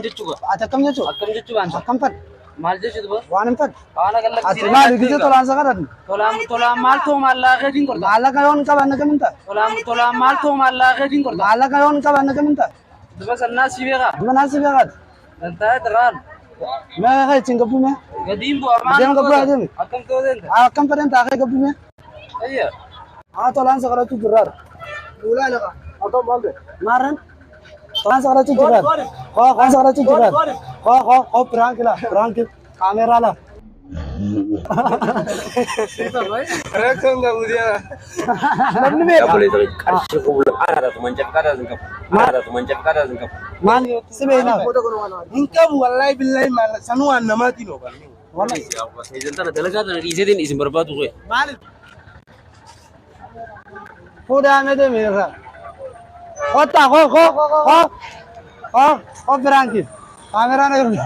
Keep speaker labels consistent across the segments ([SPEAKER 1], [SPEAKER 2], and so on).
[SPEAKER 1] jechuudha.
[SPEAKER 2] Ati akkam jechuudha?
[SPEAKER 1] Akkam jechuu baanta?
[SPEAKER 2] Akkam fadhi?
[SPEAKER 1] Maal jechuudha?
[SPEAKER 2] Waan hin fadhi?
[SPEAKER 1] Waan agarra
[SPEAKER 2] Ati maali gise tolaan sagadan?
[SPEAKER 1] Tolaan maal ta'u maallaqee din korta.
[SPEAKER 2] Maallaqa yoon qaban na gaminta?
[SPEAKER 1] Tolaan maal ta'u maallaqee din korta.
[SPEAKER 2] Maallaqa yoon qaban na gaminta?
[SPEAKER 1] Duba sannaa si beeka.
[SPEAKER 2] Duma naasi beekat?
[SPEAKER 1] Dantaa daraan.
[SPEAKER 2] Mee kaya ittiin gabbume?
[SPEAKER 1] Gadiin bu'a maal?
[SPEAKER 2] Deem gabbuu adeemi?
[SPEAKER 1] Akkam ta'uu deemta?
[SPEAKER 2] Akkam fadhen taakee gabbume?
[SPEAKER 1] Ayya.
[SPEAKER 2] Tolaan sagadachuu jirraadha. Ulaa laqa. Akkam maalde? Maarren? Tolaan sagadachuu jirraadha. Koo sagadachuu jirraadha. Koo piraanki la piraanki kaameeraa la.
[SPEAKER 1] Reaction nggak mudia.
[SPEAKER 2] Namni beeka.
[SPEAKER 3] Ya boleh tapi kasih kubulan ada tuh mancap kada singkap. Ada tuh mancap kada singkap.
[SPEAKER 2] Maal si beeknaa?
[SPEAKER 4] Inkam wallahi billahi mal sanuan namati no kan.
[SPEAKER 2] Wallahi.
[SPEAKER 3] Izin tanah dalaga dan izin izin berbatu gue.
[SPEAKER 4] Mal
[SPEAKER 2] Fuudhaa mee deemi irraa. Kottaa koo piraanki kaameeraan irra.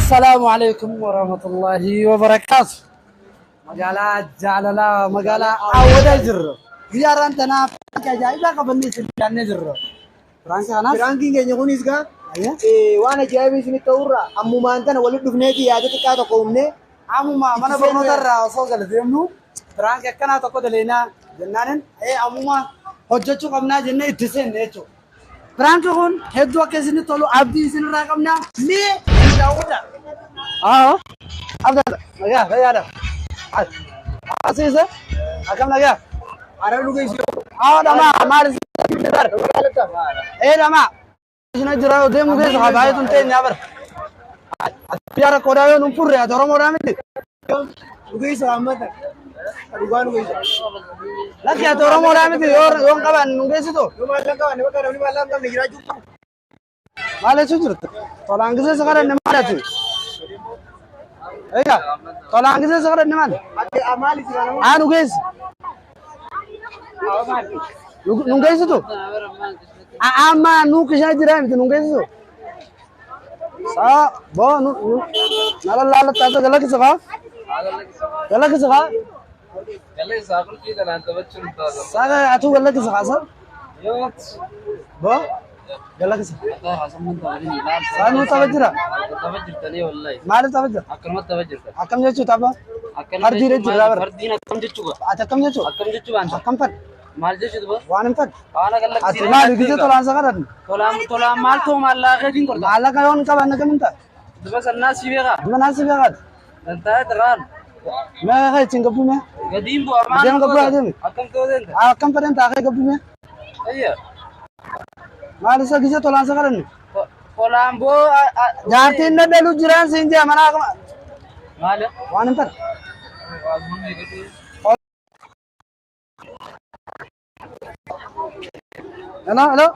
[SPEAKER 2] Assalamualaikum warahmatullahi wabarakatuh. Magaalaa jaalalaa magaalaa awwadaa jirra. Biyyaraan tanaaf ajaa'ibaa qabannee sirriidhaannee jirra. Piraanki kanaaf
[SPEAKER 4] Ranking keenya kunis gaa waan ajaa'ibaa isinitti ta'urra ammumaan tana walitti dhufneeti yaada xiqqaa tokko humne
[SPEAKER 2] ammuma mana barnoota irraa osoo gala deemnu piraanki akkanaa tokko daleenaa jennaanin ammuma hojjechuu qabnaa jennee itti seenne jechuudha. Piraanki kun hedduu akka isinitti tolu abdii isinirraa qabnaa mee daawwadha. Abdalla nagaa fayyaadha. Asiisa akkam nagaa.
[SPEAKER 4] ara luga isi
[SPEAKER 2] Dhamaa maal dhamaa isina jira deemu keessa haa baay'eetu hin ta'e nyaabara. Biyyaara qodaa yoo nun furre ati Oromoodhaa miti.
[SPEAKER 4] luga isa hammata dhugaa luga isa
[SPEAKER 2] Lakki ati Oromoodhaa miti yoon qaban nun geessitu.
[SPEAKER 4] yoo maal qaban bakka namni maal qabne jiraachuu qabu.
[SPEAKER 2] Maal jechuu jirta? Tolaan gisee isa kadhanne maalati? Egaa tolaan gisee isa kadhanne maali?
[SPEAKER 4] Maali si kana
[SPEAKER 2] Nu geessi. Nun geessitu? Amma nu kishaa jiraa miti nun geessitu? Boo nala laalattaasa galakkisa kaa? Galakkisa kaa?
[SPEAKER 1] Kalau sakul kita nanti bacun tuh.
[SPEAKER 2] Saaga atuu galakkisa kaasa?
[SPEAKER 1] Yo.
[SPEAKER 2] Boo galakkisa.
[SPEAKER 1] Kita asam mentah ini.
[SPEAKER 2] Saanuu tapha jira?
[SPEAKER 1] Tabajir tadi wallahi.
[SPEAKER 2] Maaliif tapha jira?
[SPEAKER 1] Akan mata tabajir.
[SPEAKER 2] Akkam jechuu tapha?
[SPEAKER 1] Akan.
[SPEAKER 2] Fardii jira bara.
[SPEAKER 1] Fardina akam jechuudha.
[SPEAKER 2] Ati akkam jechuu?
[SPEAKER 1] Akam jechuu banta.
[SPEAKER 2] Akkam fadhi?
[SPEAKER 1] Maal jechuudha.
[SPEAKER 2] Waan hin fadhi?
[SPEAKER 1] Waan agarra
[SPEAKER 2] Ati maali gisee tolaan isa kadhanne?
[SPEAKER 1] tolaan maal ta'u maallaqee din korta.
[SPEAKER 2] Maallaqa yoon qaban na gaminta?
[SPEAKER 1] Duba sannaa si beeka.
[SPEAKER 2] Duma naasi beekat?
[SPEAKER 1] Dantaa daraan.
[SPEAKER 2] Mee kaya ittiin gabbume?
[SPEAKER 1] Gadiin bu'a maal?
[SPEAKER 2] Deem gabbuu adeemi?
[SPEAKER 1] Akkam ta'uu deemta?
[SPEAKER 2] Akkam fadhen taakee gabbume?
[SPEAKER 1] Ayya.
[SPEAKER 2] Maal isa gisee tolaan isa kadhanne?
[SPEAKER 1] Tolaan boo.
[SPEAKER 2] Jaartiin dadhalu jiraan siin jee manaa kama.
[SPEAKER 1] Maal?
[SPEAKER 2] Waan hin fadhi? Hello.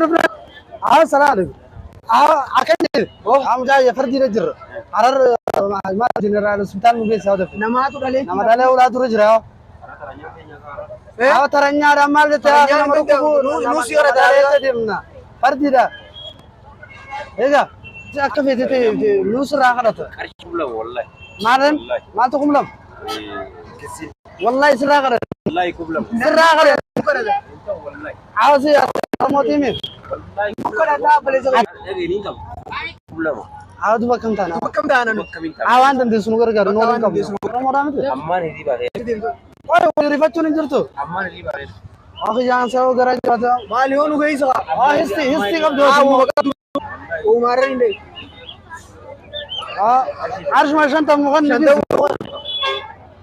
[SPEAKER 2] Dufna. Salaam alaikum. Akan je. Amjaa ya fardii jirra. Harar ma general hospital nu geessa wada.
[SPEAKER 4] namaatu dhalee
[SPEAKER 2] Nama dalee ulaa dura jira. Taranyaa maal jettee nama dhugu nu si ora dalee deemna. Fardii da. Egaa akka feetete nu sirraa kadhata.
[SPEAKER 3] Kasih kubulan wallahi.
[SPEAKER 2] Maalen maaltu kumlam?
[SPEAKER 3] Kasih.
[SPEAKER 2] Wallahi sirraa kadhata.
[SPEAKER 3] Wallahi kubulan.
[SPEAKER 2] Sirraa kadhata.
[SPEAKER 3] Wallahi.
[SPEAKER 2] Awasi mootimi.
[SPEAKER 3] Wallahi. Jadi ini kam. Kubulan.
[SPEAKER 2] Awadu bakam taana.
[SPEAKER 4] bakkam daanan
[SPEAKER 2] Waan dandeessu nu gargaaru nu waliin qabnu. Oromoodhaa miti.
[SPEAKER 3] Amman ini bare.
[SPEAKER 2] Waan rifachuun hin jirtu.
[SPEAKER 3] Amman ini bare.
[SPEAKER 2] Jaan sababa garaa jiraata.
[SPEAKER 4] maali yoo luga isa
[SPEAKER 2] Histi qabdu.
[SPEAKER 4] umaarra hin dee
[SPEAKER 2] Arshuma shanta mukan nabi.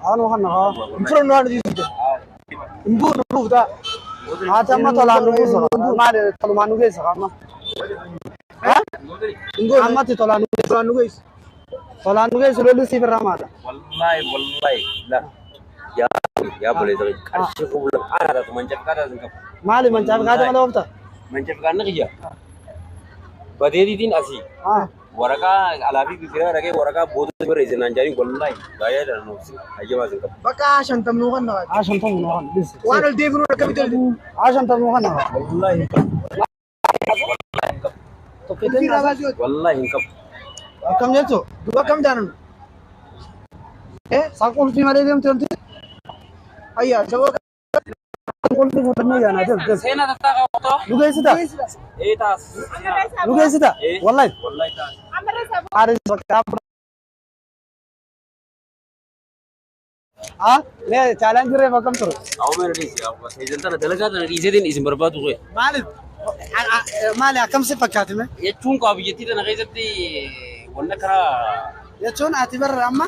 [SPEAKER 2] Anu kan ha.
[SPEAKER 4] furan waan diisute imbuun ruufta
[SPEAKER 2] Ata amma tolaan nu buusa. Maali tolumaan nu geessa amma. Amma ti tolaan nu geessa.
[SPEAKER 4] furan luga isa
[SPEAKER 2] Tolaan nu geessa lolli si birraa maadha.
[SPEAKER 3] Wallahi. Lah. Ya boleh tapi kasih kubulan ada tuh mancap kada singkap.
[SPEAKER 2] Maali mancaaf kaata malee oofta.
[SPEAKER 3] Mancap kana kiyya. Badee din asii. Waraqaa alaafii biqiraa dhagee waraqaa booda bira isinaan jaanii wallahi baay'ee dha nuufsi ajjabaa sin qabu.
[SPEAKER 4] bakka shantamnuu kan naqa
[SPEAKER 2] Shantamu nu kan dhisi.
[SPEAKER 4] waan ol deebinuu akkamitti ol deebinuu
[SPEAKER 2] Shantamu kan naqa.
[SPEAKER 3] Wallahi.
[SPEAKER 2] Tokkitiin
[SPEAKER 3] Wallahi hin qabu.
[SPEAKER 2] Akkam jechuun
[SPEAKER 4] Duba kam jaanan?
[SPEAKER 2] isaan qulfii malee deemte wanti
[SPEAKER 4] Ayyaa sababa
[SPEAKER 2] qulfii fudhannee yaanaa jirti.
[SPEAKER 1] Seenaa tattaa qabatoo.
[SPEAKER 2] Lugeessita?
[SPEAKER 1] Taas.
[SPEAKER 2] Lugeessita? Wallahi.
[SPEAKER 3] Wallahi taas.
[SPEAKER 2] Aaris bakka haa mee chaalaan jiree bakkam ture.
[SPEAKER 3] Awwa meera dhiisi. Seejantana dalagaa tana dhiiseetiin isin barbaadu qoye.
[SPEAKER 2] Maaliif? Maali akkam si fakkaati mee?
[SPEAKER 3] Jechuun qaba biyyattii tana keessatti wanna karaa.
[SPEAKER 2] Jechuun ati barra amma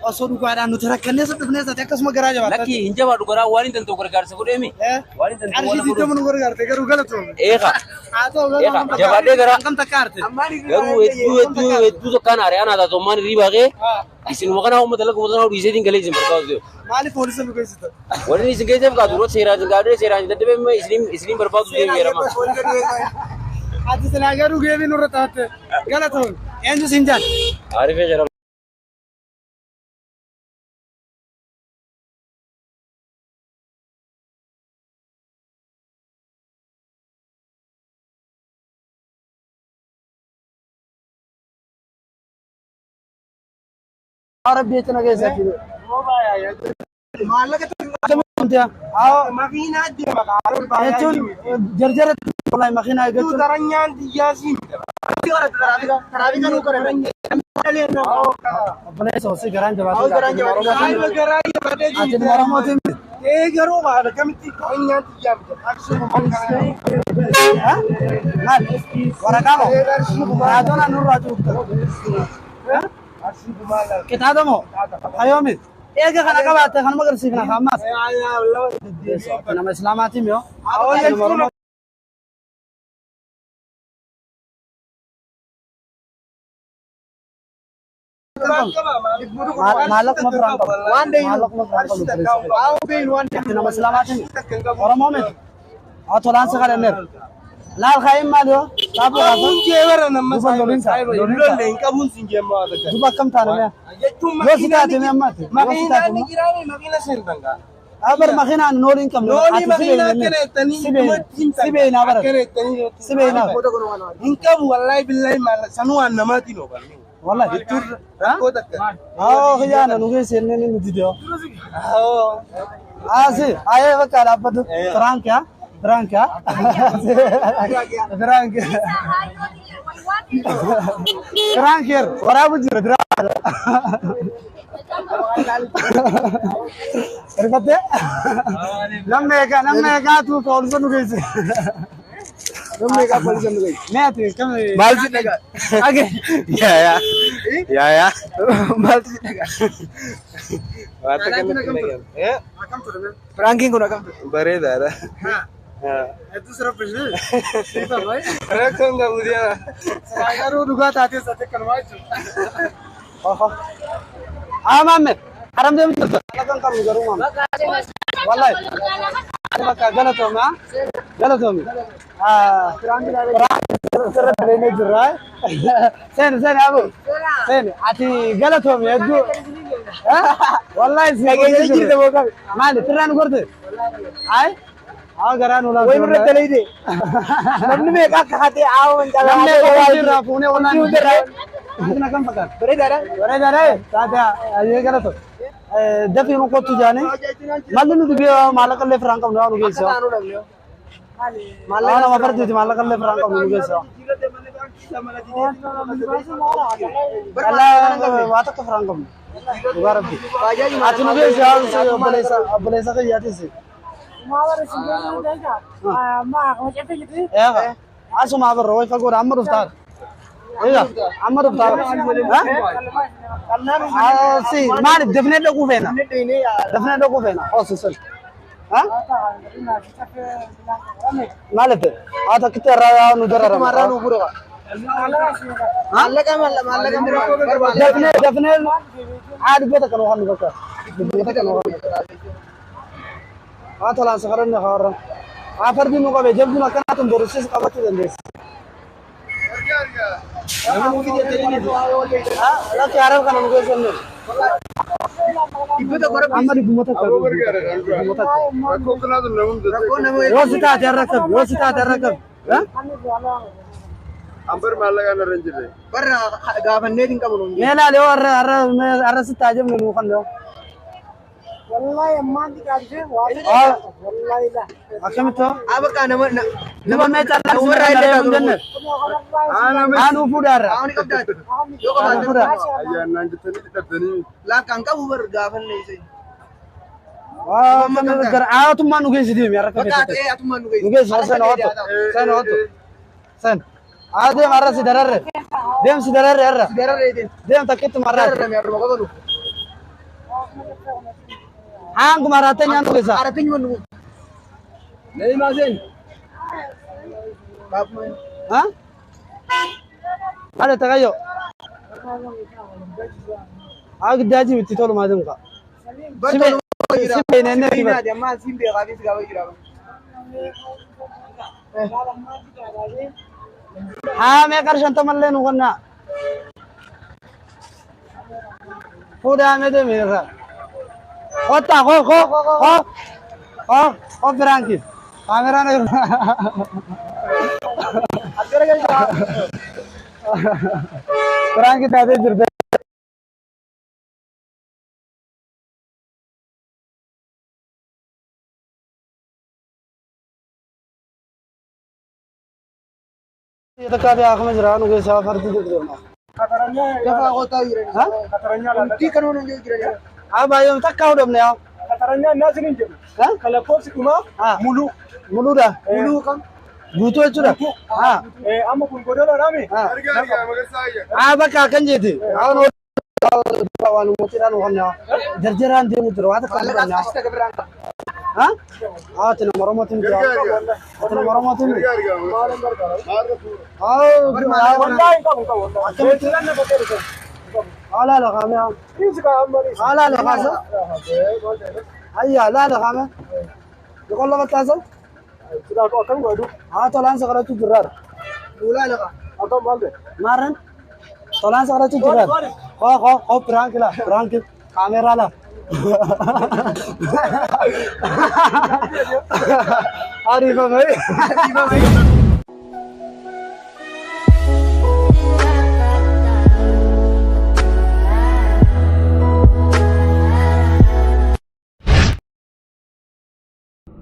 [SPEAKER 2] osoo dhugaadhaan nuti rakkannee sun dhufnee isaati akkasuma garaa jabaata.
[SPEAKER 3] Lakki hin jabaadhu garaa waan hin danda'u gargaarsa godheemi. Waan hin danda'u waan
[SPEAKER 2] Arshii
[SPEAKER 3] godhu.
[SPEAKER 2] nu gargaarte garuu galatoomne.
[SPEAKER 3] Eeqa.
[SPEAKER 2] Haa ta'u
[SPEAKER 3] Eeqa jabaadhee garaa.
[SPEAKER 2] akkam takka arte.
[SPEAKER 3] Garuu hedduu tokkaan aaree anaa taatu ammaan hirrii baaqee isinuma kana uummata laga uummata naa dhiiseetiin galee isin barbaadu.
[SPEAKER 2] Maaliif poolisa lugeessita?
[SPEAKER 3] Wanni isin keessatti fakkaatu yeroo seeraan gaadhee seeraan dadhabee isiniin barbaadu deemeerama.
[SPEAKER 2] Ati silaa garuu geebii nurra taatte galatoomne. Eenyu siin jaan?
[SPEAKER 3] Aarifee jara.
[SPEAKER 2] Rabbi jecha keessatti.
[SPEAKER 4] maallaqa makiinaa deema
[SPEAKER 2] jechuun jarjara wallahi makiinaa eeggachuun
[SPEAKER 4] daranyaan xiyyaasiin taraafika nuu kadhatan
[SPEAKER 2] obboleessa hosii garaan jabaatu
[SPEAKER 4] garaa
[SPEAKER 2] ati moromootiin
[SPEAKER 4] garuu maal kamitti daranyaan xiyyaa
[SPEAKER 2] maal waraqaa moo raatoon anurraa cuufta kitaaba moo hayoomi eega kana qabaatte kanuma agarsiifna ammas nama islaamaatiin yoo maallaqa ma biraan qabu maallaqa ma biraan qabu nama islaamaatiin oromoo miti tolaansa kadhanneer laal kaa'in maal yoo taabu duba akkam taane yoo si taate mee ammaati yoo si taate abar makiinaan noolii hin qabne si beeynaa bara si beeynaa
[SPEAKER 4] hin qabu wallahi billahi sanuu waan namaatiin oban
[SPEAKER 2] wallahi khiyaana nu geessenne ni nuti deo si ayee bakka dhaabbatu franka Branca. Branca. Branca. Warabu jira Branca. Rifate? Namne ka tu polisi nu gaisi. Namne ka polisi nu gaisi. Mete kam malsi daga. Age. Ya. Malsi daga. Wata kan akam tu ne. Ranking kuna akam. Bare dara. itu serap bener. Kita baik. Rekam nggak udah. Saya ru juga tadi saya kan maju. Oh. Mamet. Haram dia betul. Lakukan kamu di rumah. Wallahi. Maka galat om ya. Galat om. Serap bener jerai. Sen abu. Sen. Ati galat om ya itu. Wallahi sih. Mali terang korte. Ay. Garan ulah.
[SPEAKER 4] Woi menurut tadi deh. Namni mereka kahati awan jalan.
[SPEAKER 2] Namni kawajira punya ulah. Kita kan pakai.
[SPEAKER 4] Beredar.
[SPEAKER 2] Tada ये करा तो दफी को तू जाने मालूम नहीं दिया मालक ले फ्रांक हम लोग गए सो मालक हम पर थी मालक ले फ्रांक हम लोग गए सो अल्लाह बात का फ्रांक हम दोबारा भी आज लोग गए सो बलेसा के याद से आज हम आवर रोज का गोर अमर उस्ताद iya amar utar si mari definitely aku fena definitely aku fena oh susul ha malat ada kita raya nudara
[SPEAKER 4] Maranu bro. Malaka
[SPEAKER 2] definitely ada beta kalau kan beta kalau atau langsung karena orang apa di muka bejam di makan atau berusia kabat itu dan lagi Arab kan mungkin sana. Ibu tak korang amar ibu mata kau. Rosita ada rakam.
[SPEAKER 5] Ambar mallaqa na ranjire.
[SPEAKER 4] Barra gaafanneetiin qabu nuun jedhe.
[SPEAKER 2] meela leo arra sittaajam nu kan leo wallahi ammaan diqaadhe wallahi la akkamito
[SPEAKER 4] Bakka nama
[SPEAKER 2] nama meecha
[SPEAKER 4] warra illee
[SPEAKER 2] mun jenne anu fudaara
[SPEAKER 4] Aawuni qabdaati. Yoo qabaatan
[SPEAKER 2] fudaara
[SPEAKER 5] Ayyaan naan jettanii hidhatanii.
[SPEAKER 4] laakkaan qabu bar gaafanne isa.
[SPEAKER 2] waa gar aatummaa nu geessi deemi arra
[SPEAKER 4] Bakka
[SPEAKER 2] kabeessite
[SPEAKER 4] ta'ee atumaan nu geessu.
[SPEAKER 2] nu geessi sen hoto sen deem arra si dararre deem si dararre arra
[SPEAKER 4] Dararreetiin.
[SPEAKER 2] deem takkitti marraati
[SPEAKER 4] Dararrame arruma qabalu.
[SPEAKER 2] hang marate nyantu geessa
[SPEAKER 4] Aratiin man nu. Nei maasen. Baapuma.
[SPEAKER 2] ha ada tagayo ag daji mitti tolu madum ka
[SPEAKER 4] Bakka nu
[SPEAKER 2] sibe nenne
[SPEAKER 4] Ina da ma simbe qabi gaba jira.
[SPEAKER 2] ha me karshan tamalle nu kanna fuda me de mera kota ko franki kamera na
[SPEAKER 4] Agara ga
[SPEAKER 2] franki tade dirbe ये तो कभी आँख में जरा नुके साफ करती दिख रही हो
[SPEAKER 4] Dafa kota jira.
[SPEAKER 2] Ha?
[SPEAKER 4] Ti kanu nu jira.
[SPEAKER 2] अब आयो तक काउ डब ने आओ
[SPEAKER 5] Kataranya nazirin jiru.
[SPEAKER 2] हाँ
[SPEAKER 5] Kala kosi kuma
[SPEAKER 2] हाँ
[SPEAKER 5] mulu.
[SPEAKER 2] मुलू दा
[SPEAKER 4] Mulu kam.
[SPEAKER 2] भूतो चुरा हाँ
[SPEAKER 5] Amma kun godola rami.
[SPEAKER 2] हाँ
[SPEAKER 5] Arga arga magar saya.
[SPEAKER 2] हाँ बका कंजे थी आओ नो वालू मोचरा नो हमने जर्जरान दे मुद्र वाद कर
[SPEAKER 4] Kala
[SPEAKER 2] करना
[SPEAKER 4] kasta ka berangka.
[SPEAKER 2] हाँ हाँ तेरे मरम्मत में जाओ तेरे मरम्मत में
[SPEAKER 5] Arga arga. Marga pura.
[SPEAKER 2] आओ
[SPEAKER 5] Wallahi kamu kamu. Kebetulan na bakar ko.
[SPEAKER 2] आला लगा में आओ
[SPEAKER 5] Isika amari.
[SPEAKER 2] आला लगा सर अय्या आला लगा में يقول له بتازل
[SPEAKER 5] Sudah kau akan gadu.
[SPEAKER 2] हाँ तो लान सकरा तू गिरार
[SPEAKER 4] Mula na ka.
[SPEAKER 5] Akan malde.
[SPEAKER 2] मारन तो लान सकरा तू गिरार खो प्रांक ला प्रांक कैमरा ला अरे भाई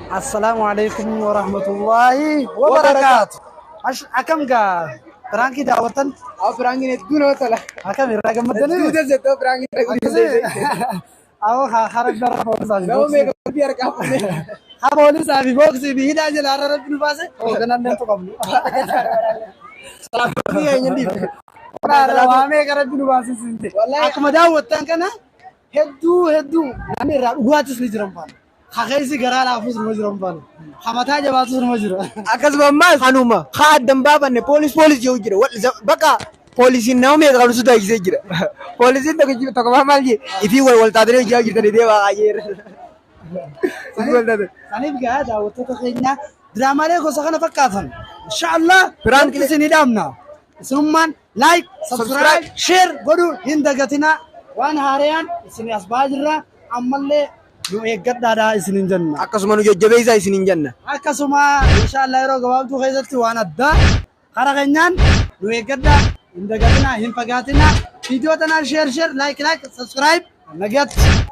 [SPEAKER 2] Assalamualaikum warahmatullahi wabarakatuh. Akam ga Tranki dawatan
[SPEAKER 4] Aw berangin itu no tala.
[SPEAKER 2] akam iragam madani.
[SPEAKER 4] Udah zeto berangin lagi udah.
[SPEAKER 2] Aw kharag dar box ali.
[SPEAKER 4] Daw me ka biar ka pa.
[SPEAKER 2] Ha police abi box bi hida je lara rabbi base. O ganan den to kablu.
[SPEAKER 4] Ni ay ndi.
[SPEAKER 2] Lara wa me garabbi base sinte.
[SPEAKER 4] Wallahi.
[SPEAKER 2] Akma dawatan kana heddu nami ra ugatis ni jiram pan. Khagaisi garala afus no jiram pan. Khamata je batus no jiram.
[SPEAKER 4] Akas mamma hanuma. Khadam baba ne police jau jira. Baka police naw me ka su da gise jira. Police da ji to ka mal ji. Ifi wal tadre jau jira de dewa ayer.
[SPEAKER 2] Sanib ga dawatan to kenya drama le ko sakana fakatan. Inshallah Quran kisi ni damna. Summan like subscribe share godu hindagatina wan harian isini asbajra amalle nu egadada isinin janna.
[SPEAKER 4] Akkasuma nu jajjabeessa isinin janna.
[SPEAKER 2] Akkasuma inshallah yeroo gabaabduu keessatti waan addaa karaa keenyaan nu eeggadha hin dagatinaa hin fagaatinaa viidiyoo tanaan share like subscribe nagaatti.